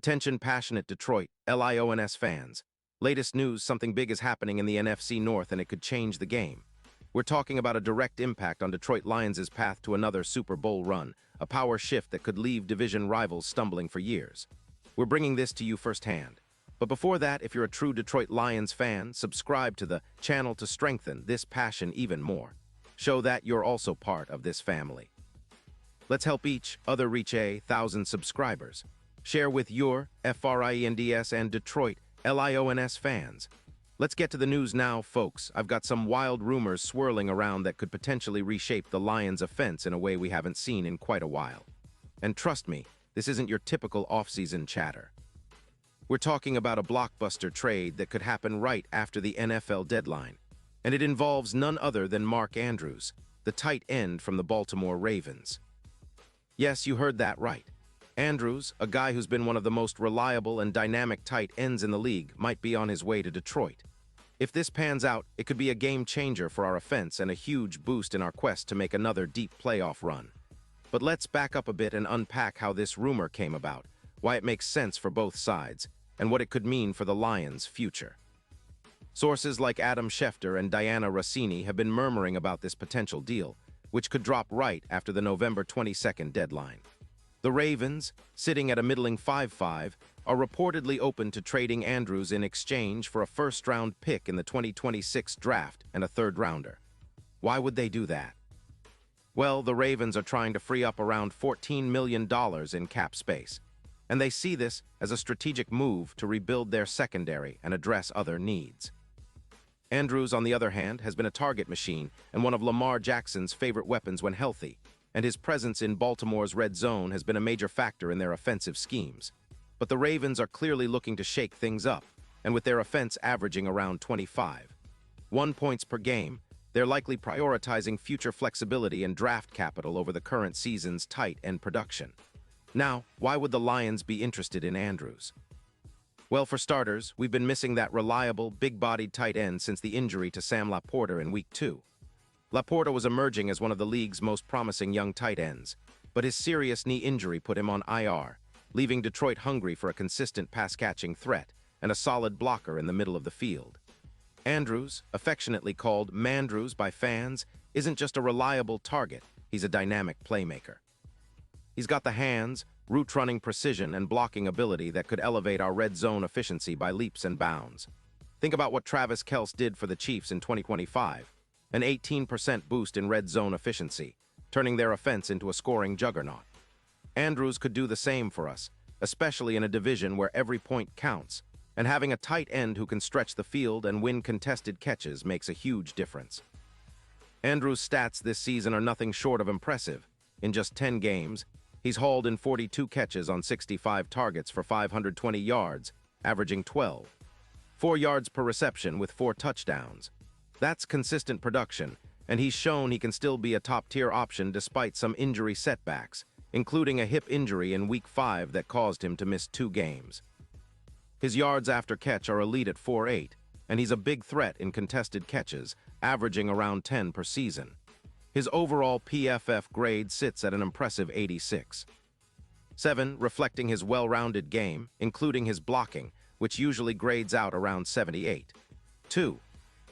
Attention passionate Detroit, Lions fans. Latest news, something big is happening in the NFC North and it could change the game. We're talking about a direct impact on Detroit Lions' path to another Super Bowl run, a power shift that could leave division rivals stumbling for years. We're bringing this to you firsthand. But before that, if you're a true Detroit Lions fan, subscribe to the channel to strengthen this passion even more. Show that you're also part of this family. Let's help each other reach 1,000 subscribers. Share with your FRIENDS and Detroit LIONS fans. Let's get to the news now, folks. I've got some wild rumors swirling around that could potentially reshape the Lions' offense in a way we haven't seen in quite a while. And trust me, this isn't your typical off-season chatter. We're talking about a blockbuster trade that could happen right after the NFL deadline, and it involves none other than Mark Andrews, the tight end from the Baltimore Ravens. Yes, you heard that right. Andrews, a guy who's been one of the most reliable and dynamic tight ends in the league, might be on his way to Detroit. If this pans out, it could be a game changer for our offense and a huge boost in our quest to make another deep playoff run. But let's back up a bit and unpack how this rumor came about, why it makes sense for both sides, and what it could mean for the Lions' future. Sources like Adam Schefter and Diana Rossini have been murmuring about this potential deal, which could drop right after the November 22nd deadline. The Ravens, sitting at a middling 5-5, are reportedly open to trading Andrews in exchange for a first-round pick in the 2026 draft and a third-rounder. Why would they do that? Well, the Ravens are trying to free up around $14 million in cap space, and they see this as a strategic move to rebuild their secondary and address other needs. Andrews, on the other hand, has been a target machine and one of Lamar Jackson's favorite weapons when healthy, and his presence in Baltimore's red zone has been a major factor in their offensive schemes. But the Ravens are clearly looking to shake things up, and with their offense averaging around 1 points per game, they're likely prioritizing future flexibility and draft capital over the current season's tight end production. Now, why would the Lions be interested in Andrews? Well, for starters, we've been missing that reliable, big-bodied tight end since the injury to Sam LaPorta in Week 2. LaPorta was emerging as one of the league's most promising young tight ends, but his serious knee injury put him on IR, leaving Detroit hungry for a consistent pass-catching threat and a solid blocker in the middle of the field. Andrews, affectionately called Mandrews by fans, isn't just a reliable target, he's a dynamic playmaker. He's got the hands, route-running precision, and blocking ability that could elevate our red zone efficiency by leaps and bounds. Think about what Travis Kelce did for the Chiefs in 2025. An 18% boost in red zone efficiency, turning their offense into a scoring juggernaut. Andrews could do the same for us, especially in a division where every point counts, and having a tight end who can stretch the field and win contested catches makes a huge difference. Andrews' stats this season are nothing short of impressive. In just 10 games, he's hauled in 42 catches on 65 targets for 520 yards, averaging 4 yards per reception with 4 touchdowns. That's consistent production, and he's shown he can still be a top-tier option despite some injury setbacks, including a hip injury in Week 5 that caused him to miss 2 games. His yards after catch are elite at 4.8, and he's a big threat in contested catches, averaging around 10 per season. His overall PFF grade sits at an impressive 86.7, reflecting his well-rounded game, including his blocking, which usually grades out around 78.2.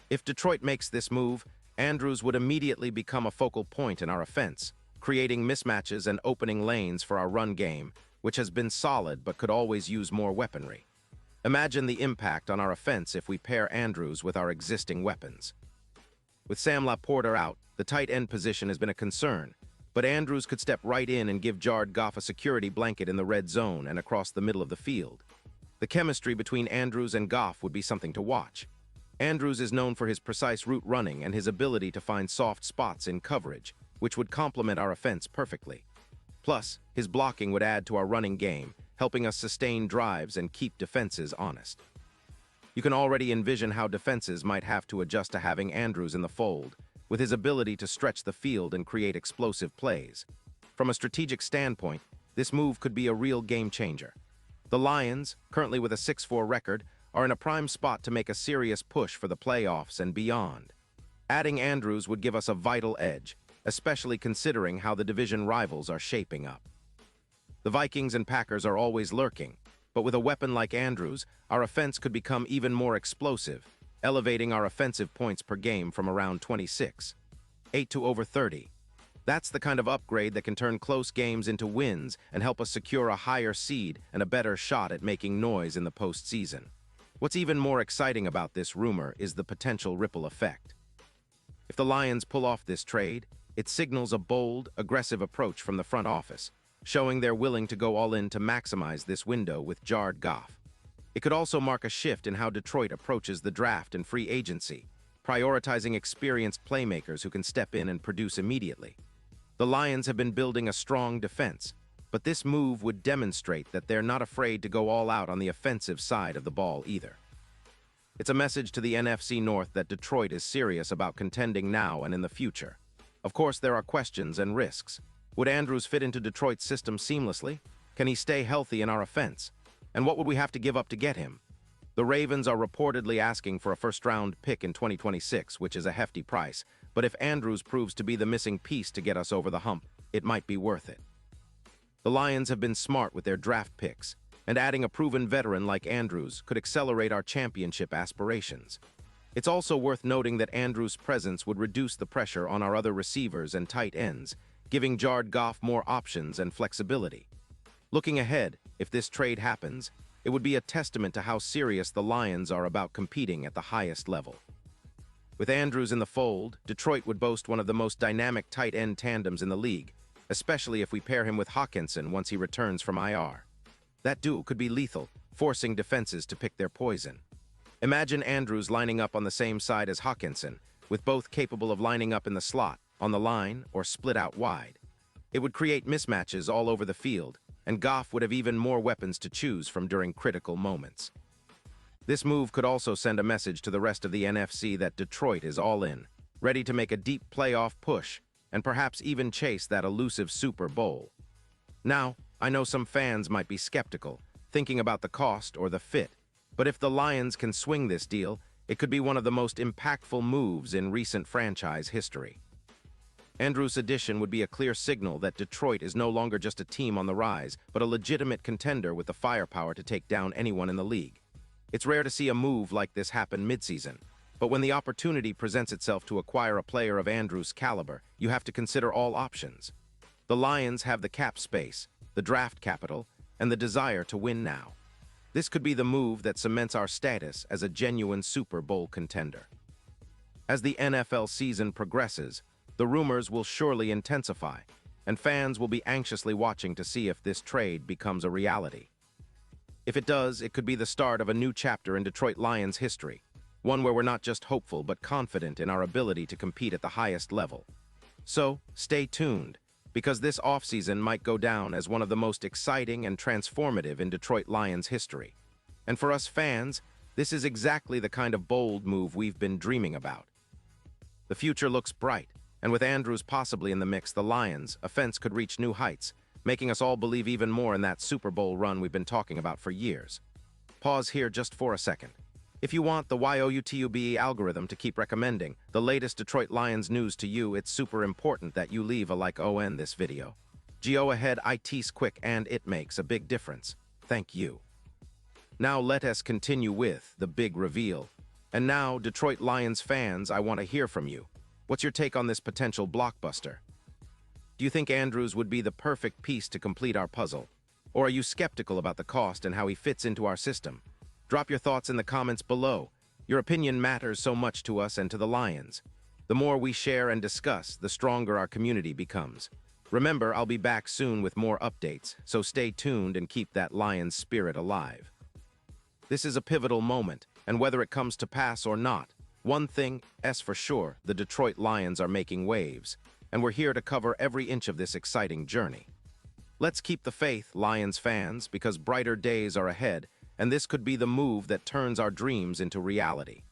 If Detroit makes this move, Andrews would immediately become a focal point in our offense, creating mismatches and opening lanes for our run game, which has been solid but could always use more weaponry. Imagine the impact on our offense if we pair Andrews with our existing weapons. With Sam LaPorta out, the tight end position has been a concern, but Andrews could step right in and give Jared Goff a security blanket in the red zone and across the middle of the field. The chemistry between Andrews and Goff would be something to watch. Andrews is known for his precise route running and his ability to find soft spots in coverage, which would complement our offense perfectly. Plus, his blocking would add to our running game, helping us sustain drives and keep defenses honest. You can already envision how defenses might have to adjust to having Andrews in the fold, with his ability to stretch the field and create explosive plays. From a strategic standpoint, this move could be a real game changer. The Lions, currently with a 6-4 record, are in a prime spot to make a serious push for the playoffs and beyond. Adding Andrews would give us a vital edge, especially considering how the division rivals are shaping up. The Vikings and Packers are always lurking, but with a weapon like Andrews, our offense could become even more explosive, elevating our offensive points per game from around 26, 8 to over 30. That's the kind of upgrade that can turn close games into wins and help us secure a higher seed and a better shot at making noise in the postseason. What's even more exciting about this rumor is the potential ripple effect. If the Lions pull off this trade, it signals a bold, aggressive approach from the front office, showing they're willing to go all in to maximize this window with Jared Goff. It could also mark a shift in how Detroit approaches the draft and free agency, prioritizing experienced playmakers who can step in and produce immediately. The Lions have been building a strong defense, but this move would demonstrate that they're not afraid to go all out on the offensive side of the ball either. It's a message to the NFC North that Detroit is serious about contending now and in the future. Of course, there are questions and risks. Would Andrews fit into Detroit's system seamlessly? Can he stay healthy in our offense? And what would we have to give up to get him? The Ravens are reportedly asking for a first-round pick in 2026, which is a hefty price. But if Andrews proves to be the missing piece to get us over the hump, it might be worth it. The Lions have been smart with their draft picks, and adding a proven veteran like Andrews could accelerate our championship aspirations. It's also worth noting that Andrews' presence would reduce the pressure on our other receivers and tight ends, giving Jared Goff more options and flexibility. Looking ahead, if this trade happens, it would be a testament to how serious the Lions are about competing at the highest level. With Andrews in the fold, Detroit would boast one of the most dynamic tight end tandems in the league, especially if we pair him with Hockenson once he returns from IR. That duo could be lethal, forcing defenses to pick their poison. Imagine Andrews lining up on the same side as Hockenson, with both capable of lining up in the slot, on the line, or split out wide. It would create mismatches all over the field, and Goff would have even more weapons to choose from during critical moments. This move could also send a message to the rest of the NFC that Detroit is all in, ready to make a deep playoff push, and perhaps even chase that elusive Super Bowl. Now, I know some fans might be skeptical, thinking about the cost or the fit, but if the Lions can swing this deal, it could be one of the most impactful moves in recent franchise history. Andrews' addition would be a clear signal that Detroit is no longer just a team on the rise, but a legitimate contender with the firepower to take down anyone in the league. It's rare to see a move like this happen midseason, but when the opportunity presents itself to acquire a player of Andrews' caliber, you have to consider all options. The Lions have the cap space, the draft capital, and the desire to win now. This could be the move that cements our status as a genuine Super Bowl contender. As the NFL season progresses, the rumors will surely intensify, and fans will be anxiously watching to see if this trade becomes a reality. If it does, it could be the start of a new chapter in Detroit Lions history, one where we're not just hopeful but confident in our ability to compete at the highest level. So, stay tuned, because this offseason might go down as one of the most exciting and transformative in Detroit Lions history. And for us fans, this is exactly the kind of bold move we've been dreaming about. The future looks bright, and with Andrews possibly in the mix, the Lions' offense could reach new heights, making us all believe even more in that Super Bowl run we've been talking about for years. Pause here just for a second. If you want the YOUTUBE algorithm to keep recommending the latest Detroit Lions news to you, it's super important that you leave a like on this video. Go ahead, it's quick and it makes a big difference. Thank you. Now let us continue with the big reveal. And now, Detroit Lions fans, I want to hear from you. What's your take on this potential blockbuster? Do you think Andrews would be the perfect piece to complete our puzzle? Or are you skeptical about the cost and how he fits into our system? Drop your thoughts in the comments below. Your opinion matters so much to us and to the Lions. The more we share and discuss, the stronger our community becomes. Remember, I'll be back soon with more updates, so stay tuned and keep that Lions spirit alive. This is a pivotal moment, and whether it comes to pass or not, one thing is for sure, the Detroit Lions are making waves, and we're here to cover every inch of this exciting journey. Let's keep the faith, Lions fans, because brighter days are ahead, and this could be the move that turns our dreams into reality.